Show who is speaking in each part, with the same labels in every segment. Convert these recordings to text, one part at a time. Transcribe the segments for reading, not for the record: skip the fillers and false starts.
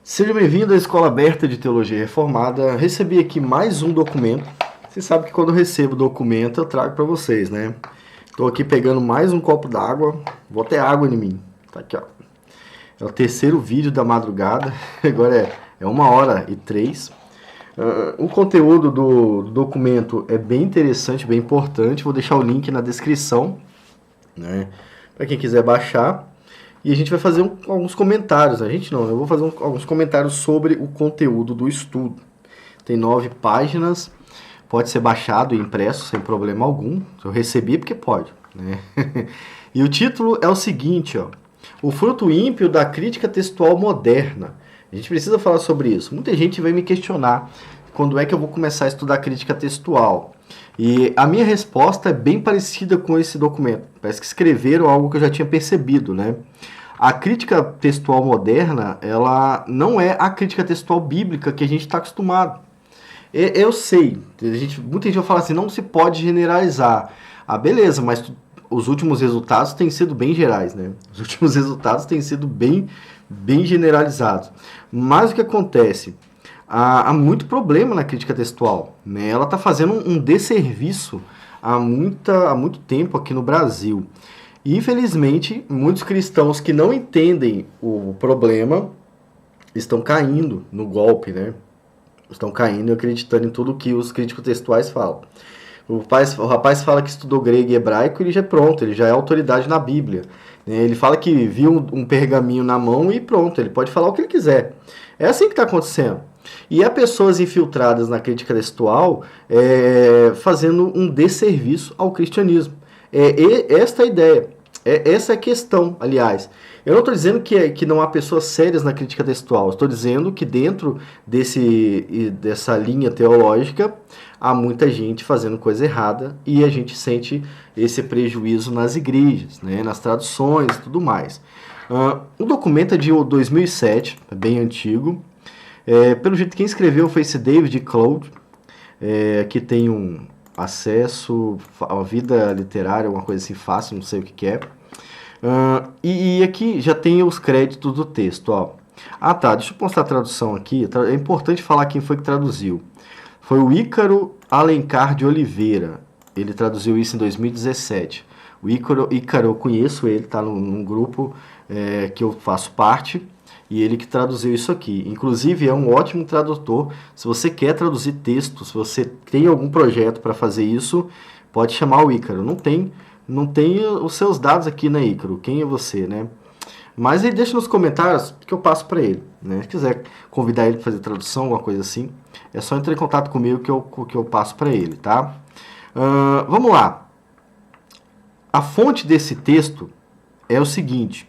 Speaker 1: Seja bem-vindo à Escola Aberta de Teologia Reformada. Recebi aqui mais um documento. Você sabe que quando eu recebo documento eu trago para vocês, né? Estou aqui pegando mais um copo d'água. Vou ter água em mim. Tá aqui, ó. É o terceiro vídeo da madrugada. Agora é 1h03. O conteúdo do documento é bem interessante, bem importante. Vou deixar o link na descrição, né? Para quem quiser baixar. E a gente vai fazer alguns comentários. Eu vou fazer alguns comentários sobre o conteúdo do estudo. Tem 9 páginas, pode ser baixado e impresso sem problema algum. Eu recebi porque pode, né? E o título é o seguinte, ó: O fruto ímpio da crítica textual moderna. A gente precisa falar sobre isso. Muita gente vai me questionar quando é que eu vou começar a estudar crítica textual. E a minha resposta é bem parecida com esse documento. Parece que escreveram algo que eu já tinha percebido, né? A crítica textual moderna, ela não é a crítica textual bíblica que a gente está acostumado. Eu sei, muita gente vai falar assim, não se pode generalizar. Ah, beleza, mas os últimos resultados têm sido bem gerais, né? Os últimos resultados têm sido bem generalizados. Mas o que acontece? Há muito problema na crítica textual, né? Ela está fazendo um desserviço há muito tempo aqui no Brasil. E, infelizmente, muitos cristãos que não entendem o problema estão caindo no golpe, né? Estão caindo e acreditando em tudo que os críticos textuais falam. O rapaz fala que estudou grego e hebraico, ele já é pronto, ele já é autoridade na Bíblia. Ele fala que viu um pergaminho na mão e pronto, ele pode falar o que ele quiser. É assim que está acontecendo. E há pessoas infiltradas na crítica textual fazendo um desserviço ao cristianismo. Esta é a ideia. Essa é a questão, aliás. Eu não estou dizendo que não há pessoas sérias na crítica textual. Estou dizendo que dentro dessa linha teológica há muita gente fazendo coisa errada e a gente sente esse prejuízo nas igrejas, né, nas traduções e tudo mais. O documento é de 2007, é bem antigo. Pelo jeito, quem escreveu foi esse David Cloud, que tem um acesso à vida literária, uma coisa assim fácil, não sei o que é. E aqui já tem os créditos do texto, ó. Ah, tá, deixa eu mostrar a tradução aqui. É importante falar quem foi que traduziu. Foi o Ícaro Alencar de Oliveira. Ele traduziu isso em 2017. O Ícaro, eu conheço ele, tá num grupo que eu faço parte. E ele que traduziu isso aqui. Inclusive, é um ótimo tradutor. Se você quer traduzir texto, se você tem algum projeto para fazer isso, pode chamar o Ícaro. Não tem os seus dados aqui, né, Ícaro? Quem é você, né? Mas aí deixa nos comentários que eu passo para ele, né? Se quiser convidar ele para fazer tradução, alguma coisa assim, é só entrar em contato comigo que eu passo para ele, tá? Vamos lá. A fonte desse texto é o seguinte.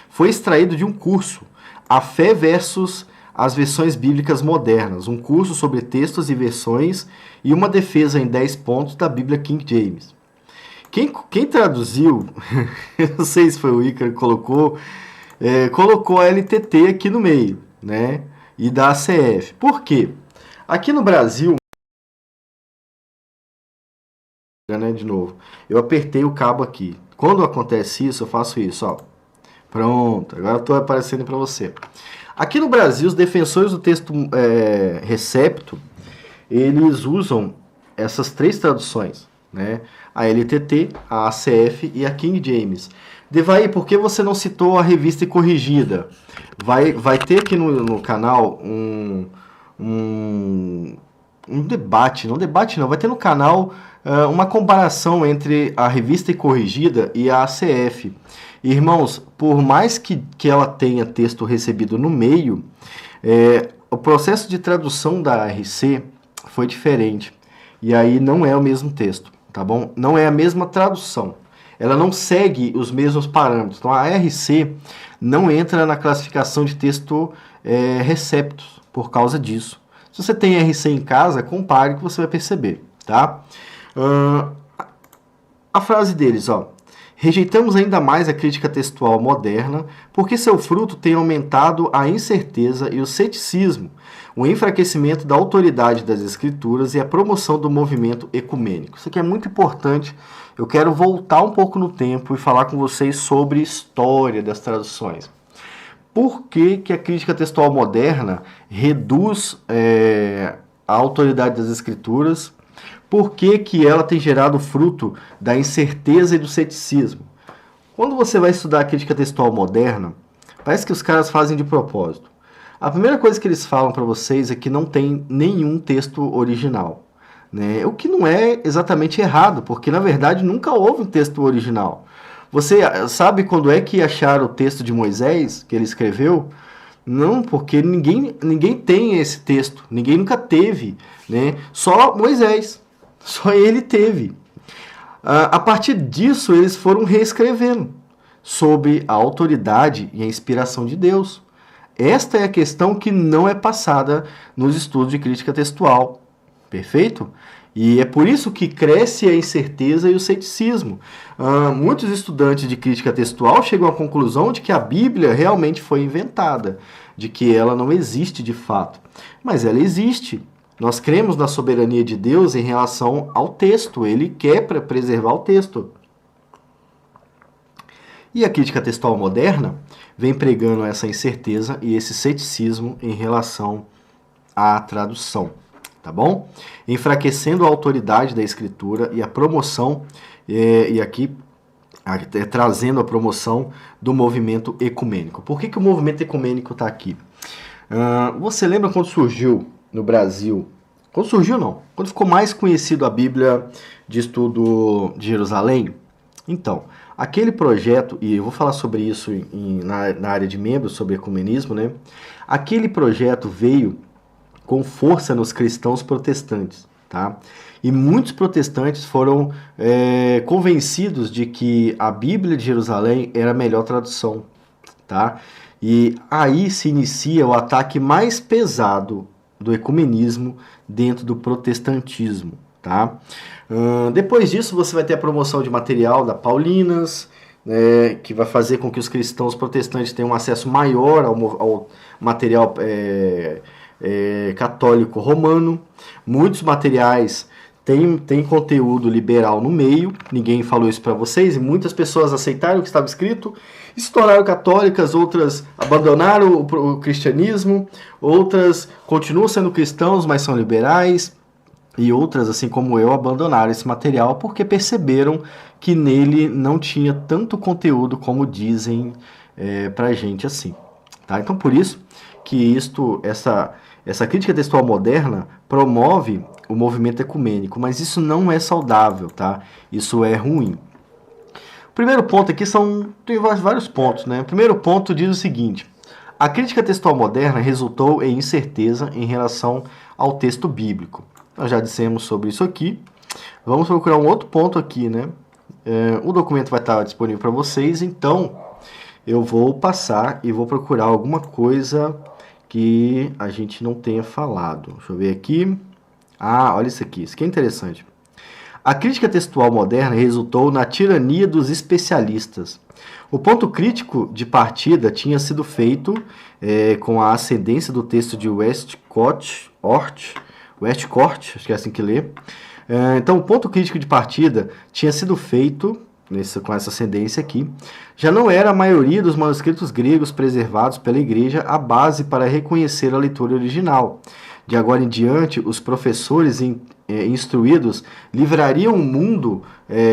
Speaker 1: Foi extraído de um curso, A Fé versus as Versões Bíblicas Modernas, um curso sobre textos e versões e uma defesa em 10 pontos da Bíblia King James. Quem traduziu, eu não sei se foi o Ícaro que colocou a LTT aqui no meio, né? E da ACF. Por quê? Aqui no Brasil, né, de novo, eu apertei o cabo aqui. Quando acontece isso, eu faço isso, ó. Pronto, agora estou aparecendo para você. Aqui no Brasil, os defensores do texto recepto, eles usam essas 3 traduções, né? A LTT, a ACF e a King James. Devaí, por que você não citou a Revista e Corrigida? Vai ter aqui no canal um debate, não, vai ter no canal uma comparação entre a Revista e Corrigida e a ACF. Irmãos, por mais que ela tenha texto recebido no meio, o processo de tradução da RC foi diferente. E aí não é o mesmo texto, tá bom? Não é a mesma tradução. Ela não segue os mesmos parâmetros. Então a RC não entra na classificação de texto receptos por causa disso. Se você tem RC em casa, compare que você vai perceber, tá? A frase deles, ó. Rejeitamos ainda mais a crítica textual moderna porque seu fruto tem aumentado a incerteza e o ceticismo, o enfraquecimento da autoridade das escrituras e a promoção do movimento ecumênico. Isso aqui é muito importante. Eu quero voltar um pouco no tempo e falar com vocês sobre história das traduções. Por que que a crítica textual moderna reduz a autoridade das escrituras? Por que que ela tem gerado fruto da incerteza e do ceticismo? Quando você vai estudar a crítica textual moderna, parece que os caras fazem de propósito. A primeira coisa que eles falam para vocês é que não tem nenhum texto original, né? O que não é exatamente errado, porque na verdade nunca houve um texto original. Você sabe quando é que acharam o texto de Moisés, que ele escreveu? Não, porque ninguém tem esse texto, ninguém nunca teve, né? Só Moisés, só ele teve. A partir disso, eles foram reescrevendo sob a autoridade e a inspiração de Deus. Esta é a questão que não é passada nos estudos de crítica textual. Perfeito? E é por isso que cresce a incerteza e o ceticismo. Muitos estudantes de crítica textual chegam à conclusão de que a Bíblia realmente foi inventada, de que ela não existe de fato. Mas ela existe. Nós cremos na soberania de Deus em relação ao texto. Ele quer preservar o texto. E a crítica textual moderna vem pregando essa incerteza e esse ceticismo em relação à tradução, tá bom? Enfraquecendo a autoridade da escritura e a promoção, e aqui trazendo a promoção do movimento ecumênico. Por que que o movimento ecumênico está aqui? Você lembra quando surgiu no Brasil? Quando surgiu, não. Quando ficou mais conhecido a Bíblia de Estudo de Jerusalém? Então, aquele projeto, e eu vou falar sobre isso na área de membros, sobre ecumenismo, né? Aquele projeto veio com força nos cristãos protestantes, tá? E muitos protestantes foram convencidos de que a Bíblia de Jerusalém era a melhor tradução, tá? E aí se inicia o ataque mais pesado do ecumenismo dentro do protestantismo, tá? Depois disso você vai ter a promoção de material da Paulinas, que vai fazer com que os cristãos protestantes tenham um acesso maior ao material católico romano. Muitos materiais têm conteúdo liberal no meio, ninguém falou isso para vocês, e muitas pessoas aceitaram o que estava escrito, se tornaram católicas, outras abandonaram o cristianismo, outras continuam sendo cristãos, mas são liberais, e outras, assim como eu, abandonaram esse material porque perceberam que nele não tinha tanto conteúdo como dizem pra gente assim, tá? Então por isso que essa crítica textual moderna promove o movimento ecumênico, mas isso não é saudável, tá? Isso é ruim. O primeiro ponto aqui tem vários pontos, né? O primeiro ponto diz o seguinte: a crítica textual moderna resultou em incerteza em relação ao texto bíblico. Nós já dissemos sobre isso aqui. Vamos procurar um outro ponto aqui, né? O documento vai estar disponível para vocês, então eu vou passar e vou procurar alguma coisa que a gente não tenha falado. Deixa eu ver aqui. Olha isso aqui. Isso aqui é interessante. A crítica textual moderna resultou na tirania dos especialistas. O ponto crítico de partida tinha sido feito com a ascendência do texto de Westcott, acho que é assim que lê. Então, o ponto crítico de partida tinha sido feito com essa ascendência aqui. Já não era a maioria dos manuscritos gregos preservados pela igreja a base para reconhecer a leitura original. De agora em diante, os professores instruídos livrariam o mundo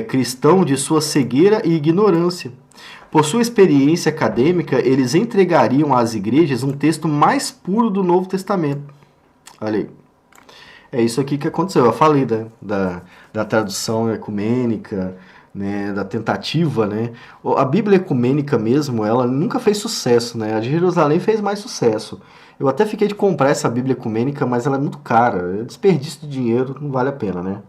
Speaker 1: cristão de sua cegueira e ignorância. Por sua experiência acadêmica, eles entregariam às igrejas um texto mais puro do Novo Testamento. Olha aí. É isso aqui que aconteceu. Eu falei da tradução ecumênica, né, da tentativa, né? A Bíblia ecumênica mesmo, ela nunca fez sucesso, né? A de Jerusalém fez mais sucesso. Eu até fiquei de comprar essa Bíblia ecumênica, mas ela é muito cara. É desperdício de dinheiro, não vale a pena, né?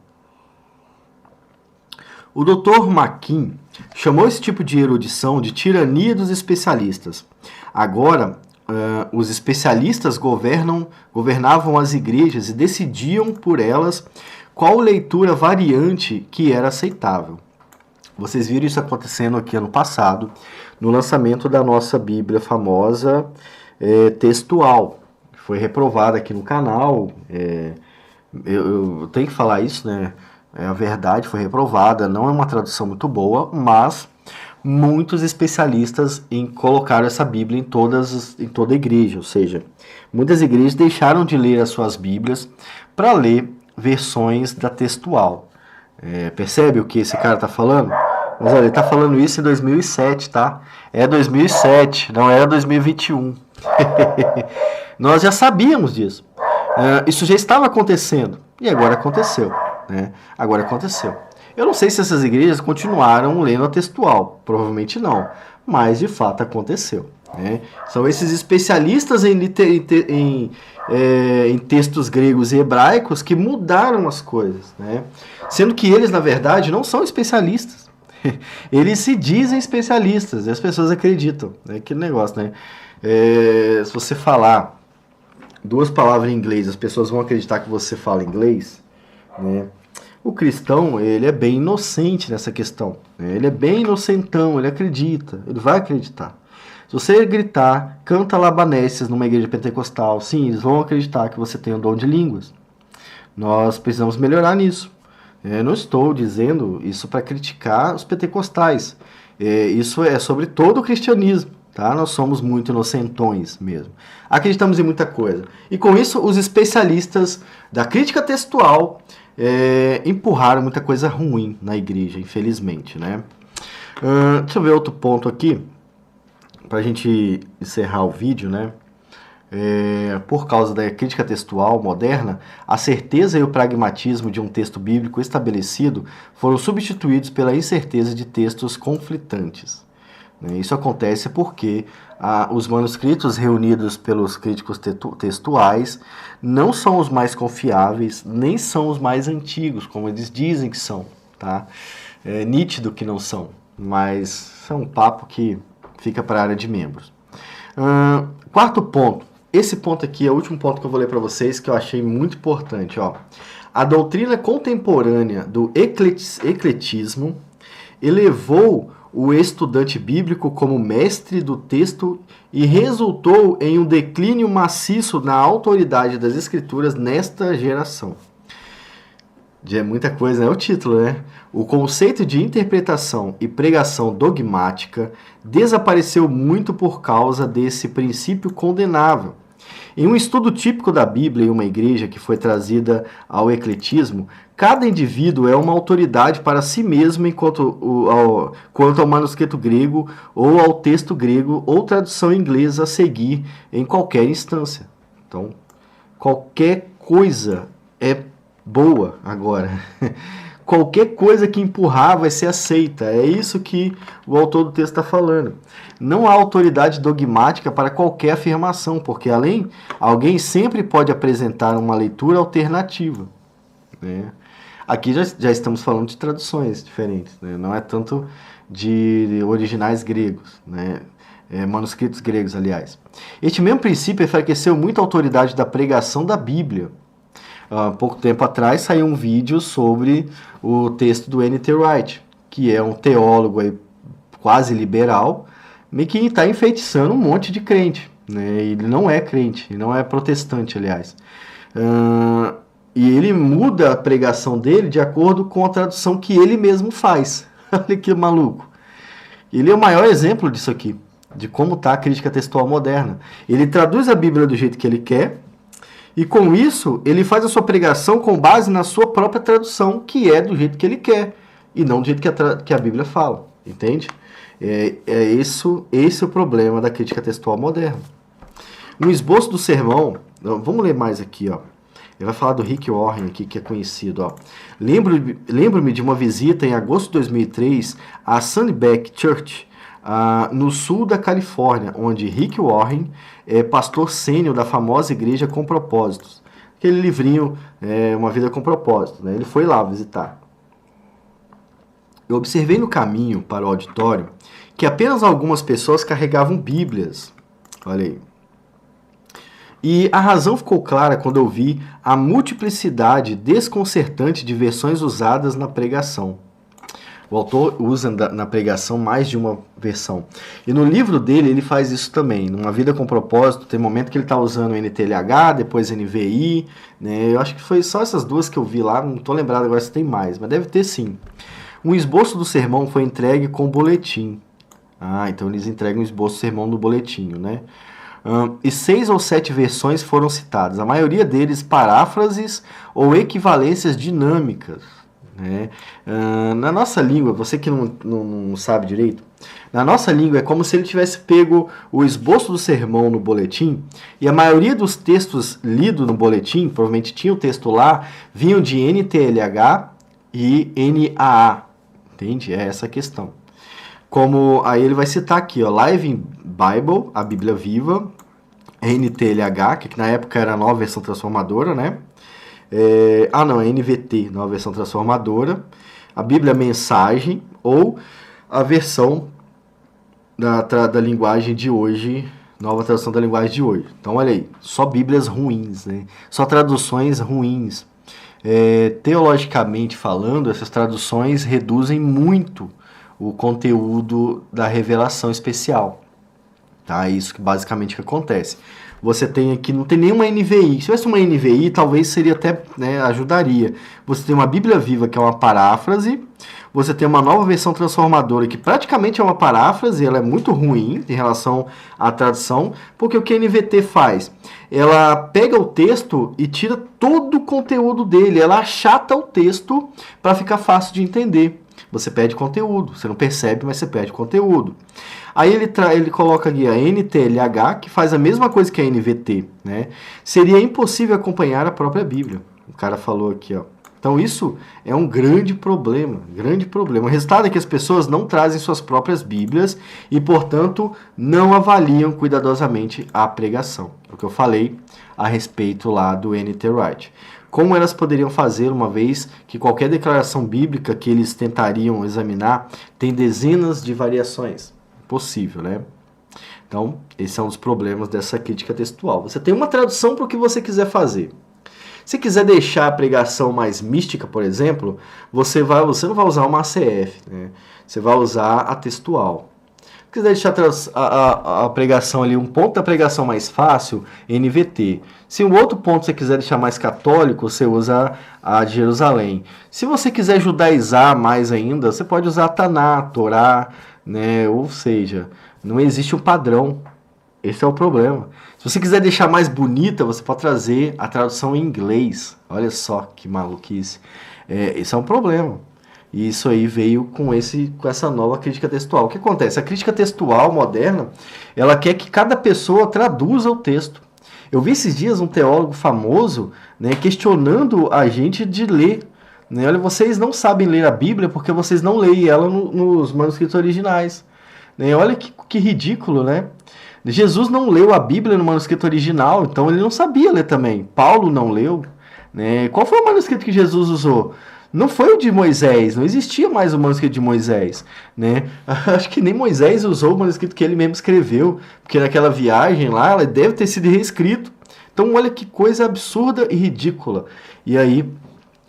Speaker 1: O Dr. Makin chamou esse tipo de erudição de tirania dos especialistas. Agora, os especialistas governavam as igrejas e decidiam por elas qual leitura variante que era aceitável. Vocês viram isso acontecendo aqui ano passado, no lançamento da nossa Bíblia famosa textual. Foi reprovada aqui no canal. Eu tenho que falar isso, né? A verdade foi reprovada, não é uma tradução muito boa, mas muitos especialistas em colocar essa Bíblia em toda a igreja, ou seja, muitas igrejas deixaram de ler as suas Bíblias para ler versões da textual. Percebe o que esse cara está falando? Mas olha, ele está falando isso em 2007, tá? É 2007, não era 2021. Nós já sabíamos disso. Isso já estava acontecendo e agora aconteceu, né? Agora aconteceu. Eu não sei se essas igrejas continuaram lendo a textual, provavelmente não, mas de fato aconteceu, né? São esses especialistas em textos gregos e hebraicos que mudaram as coisas, né? Sendo que eles, na verdade, não são especialistas. Eles se dizem especialistas e as pessoas acreditam. É aquele negócio, né? Se você falar duas palavras em inglês, as pessoas vão acreditar que você fala inglês, né? O cristão, ele é bem inocente nessa questão, né? Ele é bem inocentão, ele acredita, ele vai acreditar. Se você gritar, canta labanésias numa igreja pentecostal, sim, eles vão acreditar que você tem o dom de línguas. Nós precisamos melhorar nisso. Eu não estou dizendo isso para criticar os pentecostais. Isso é sobre todo o cristianismo. Tá? Nós somos muito inocentões mesmo. Acreditamos em muita coisa. E com isso, os especialistas da crítica textual empurraram muita coisa ruim na igreja, infelizmente. Né? Deixa eu ver outro ponto aqui, para a gente encerrar o vídeo, né? Por causa da crítica textual moderna, a certeza e o pragmatismo de um texto bíblico estabelecido foram substituídos pela incerteza de textos conflitantes. Isso acontece porque os manuscritos reunidos pelos críticos textuais não são os mais confiáveis, nem são os mais antigos, como eles dizem que são. Tá? É nítido que não são, mas é um papo que fica para a área de membros. Quarto ponto. Esse ponto aqui é o último ponto que eu vou ler para vocês, que eu achei muito importante. Ó. A doutrina contemporânea do ecletismo elevou o estudante bíblico como mestre do texto e resultou em um declínio maciço na autoridade das escrituras nesta geração. É muita coisa, né? O título, né? O conceito de interpretação e pregação dogmática desapareceu muito por causa desse princípio condenável. Em um estudo típico da Bíblia em uma igreja que foi trazida ao ecletismo, cada indivíduo é uma autoridade para si mesmo quanto ao manuscrito grego ou ao texto grego ou tradução inglesa a seguir em qualquer instância. Então, qualquer coisa é boa agora. Qualquer coisa que empurrar vai ser aceita. É isso que o autor do texto está falando. Não há autoridade dogmática para qualquer afirmação, porque alguém sempre pode apresentar uma leitura alternativa. Né? Aqui já estamos falando de traduções diferentes, né? Não é tanto de originais gregos, né? Manuscritos gregos, aliás. Este mesmo princípio enfraqueceu muito a autoridade da pregação da Bíblia. Há pouco tempo atrás saiu um vídeo sobre o texto do N.T. Wright, que é um teólogo aí quase liberal, que está enfeitiçando um monte de crente. Né? Ele não é crente, ele não é protestante, aliás. E ele muda a pregação dele de acordo com a tradução que ele mesmo faz. Olha que maluco. Ele é o maior exemplo disso aqui, de como está a crítica textual moderna. Ele traduz a Bíblia do jeito que ele quer, e com isso, ele faz a sua pregação com base na sua própria tradução, que é do jeito que ele quer, e não do jeito que a Bíblia fala, entende? Esse é o problema da crítica textual moderna. Um esboço do sermão, vamos ler mais aqui, ó. Ele vai falar do Rick Warren aqui, que é conhecido, ó. Lembro-me de uma visita em agosto de 2003 à Saddleback Church, no sul da Califórnia, onde Rick Warren é pastor sênior da famosa Igreja com Propósitos. Aquele livrinho, Uma Vida com Propósito, né? Ele foi lá visitar. Eu observei no caminho para o auditório que apenas algumas pessoas carregavam Bíblias. Olha aí. E a razão ficou clara quando eu vi a multiplicidade desconcertante de versões usadas na pregação. O autor usa na pregação mais de uma versão. E no livro dele, ele faz isso também. Numa Vida com Propósito, tem momento que ele está usando NTLH, depois NVI. Né? Eu acho que foi só essas duas que eu vi lá, não estou lembrado agora se tem mais, mas deve ter sim. Um esboço do sermão foi entregue com boletim. Ah, então eles entregam o esboço do sermão no boletim, né? E 6 ou 7 versões foram citadas, a maioria deles paráfrases ou equivalências dinâmicas, né? Na nossa língua, você que não sabe direito, na nossa língua é como se ele tivesse pego o esboço do sermão no boletim e a maioria dos textos lidos no boletim, provavelmente tinha o texto lá, vinham de NTLH e NAA, entende? É essa a questão. Como aí ele vai citar aqui, ó, Live Bible, a Bíblia Viva, NTLH, que na época era a nova versão transformadora, né? Não, é NVT, nova versão transformadora, a Bíblia Mensagem ou a versão da linguagem de hoje, nova tradução da linguagem de hoje. Então, olha aí, só Bíblias ruins, né? Só traduções ruins. Teologicamente falando, essas traduções reduzem muito o conteúdo da revelação especial. Tá? Isso que basicamente que acontece. Você tem aqui, não tem nenhuma NVI. Se tivesse uma NVI, talvez seria até, né, ajudaria. Você tem uma Bíblia Viva, que é uma paráfrase. Você tem uma nova versão transformadora, que praticamente é uma paráfrase. Ela é muito ruim em relação à tradução, porque o que a NVT faz? Ela pega o texto e tira todo o conteúdo dele. Ela achata o texto para ficar fácil de entender. Você perde conteúdo, você não percebe, mas você perde conteúdo. Aí ele coloca aqui a NTLH, que faz a mesma coisa que a NVT, né? Seria impossível acompanhar a própria Bíblia. O cara falou aqui, ó. Então isso é um grande problema, grande problema. O resultado é que as pessoas não trazem suas próprias Bíblias e, portanto, não avaliam cuidadosamente a pregação. É o que eu falei a respeito lá do N.T. Wright. Como elas poderiam fazer, uma vez que qualquer declaração bíblica que eles tentariam examinar tem dezenas de variações? Possível, né? Então, esse é um dos problemas dessa crítica textual. Você tem uma tradução para o que você quiser fazer. Se quiser deixar a pregação mais mística, por exemplo, você não vai usar uma ACF, né? Você vai usar a textual. Se quiser deixar a pregação ali, um ponto da pregação mais fácil, NVT. Se um outro ponto você quiser deixar mais católico, você usa a de Jerusalém. Se você quiser judaizar mais ainda, você pode usar a Taná, Torá, né? Ou seja, não existe um padrão. Esse é o problema. Se você quiser deixar mais bonita, você pode trazer a tradução em inglês. Olha só que maluquice. Esse é um problema. E isso aí veio com essa nova crítica textual. O que acontece? A crítica textual moderna, ela quer que cada pessoa traduza o texto. Eu vi esses dias um teólogo famoso, né, questionando a gente de ler. Né? Olha, vocês não sabem ler a Bíblia porque vocês não leem ela nos manuscritos originais. Né? Olha que ridículo, né? Jesus não leu a Bíblia no manuscrito original, então ele não sabia ler também. Paulo não leu. Né? Qual foi o manuscrito que Jesus usou? Não foi o de Moisés, não existia mais o manuscrito de Moisés, né? Acho que nem Moisés usou o manuscrito que ele mesmo escreveu, porque naquela viagem lá, ela deve ter sido reescrito. Então, olha que coisa absurda e ridícula. E aí,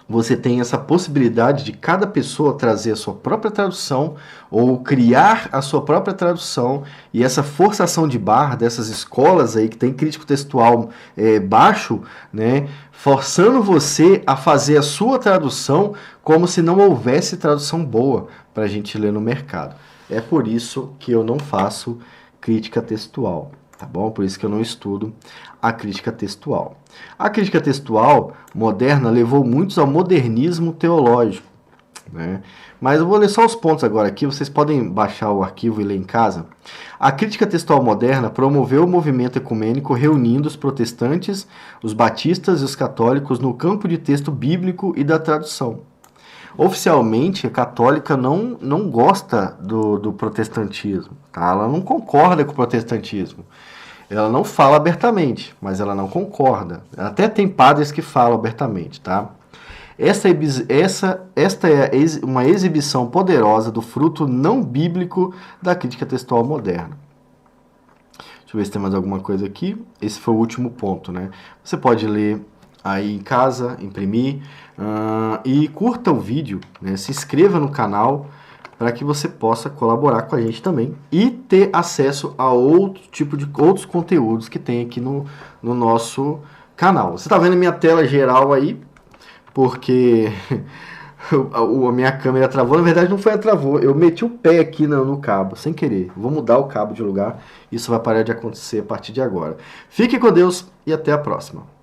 Speaker 1: você tem essa possibilidade de cada pessoa trazer a sua própria tradução ou criar a sua própria tradução, e essa forçação de barra dessas escolas aí que tem crítico textual baixo, né, forçando você a fazer a sua tradução como se não houvesse tradução boa para a gente ler no mercado. É por isso que eu não faço crítica textual. Tá bom? Por isso que eu não estudo a crítica textual. A crítica textual moderna levou muitos ao modernismo teológico, né? Mas eu vou ler só os pontos agora aqui, vocês podem baixar o arquivo e ler em casa. A crítica textual moderna promoveu o movimento ecumênico reunindo os protestantes, os batistas e os católicos no campo de texto bíblico e da tradução. Oficialmente, a católica não gosta do protestantismo, tá? Ela não concorda com o protestantismo. Ela não fala abertamente, mas ela não concorda. Até tem padres que falam abertamente, tá? Esta é uma exibição poderosa do fruto não bíblico da crítica textual moderna. Deixa eu ver se tem mais alguma coisa aqui. Esse foi o último ponto, né? Você pode ler aí em casa, imprimir, e curta o vídeo, né? Se inscreva no canal para que você possa colaborar com a gente também e ter acesso a outros conteúdos que tem aqui no nosso canal. Você está vendo a minha tela geral aí, porque A minha câmera travou. Na verdade, não foi a travou. Eu meti o pé aqui no cabo, sem querer. Vou mudar o cabo de lugar. Isso vai parar de acontecer a partir de agora. Fique com Deus e até a próxima.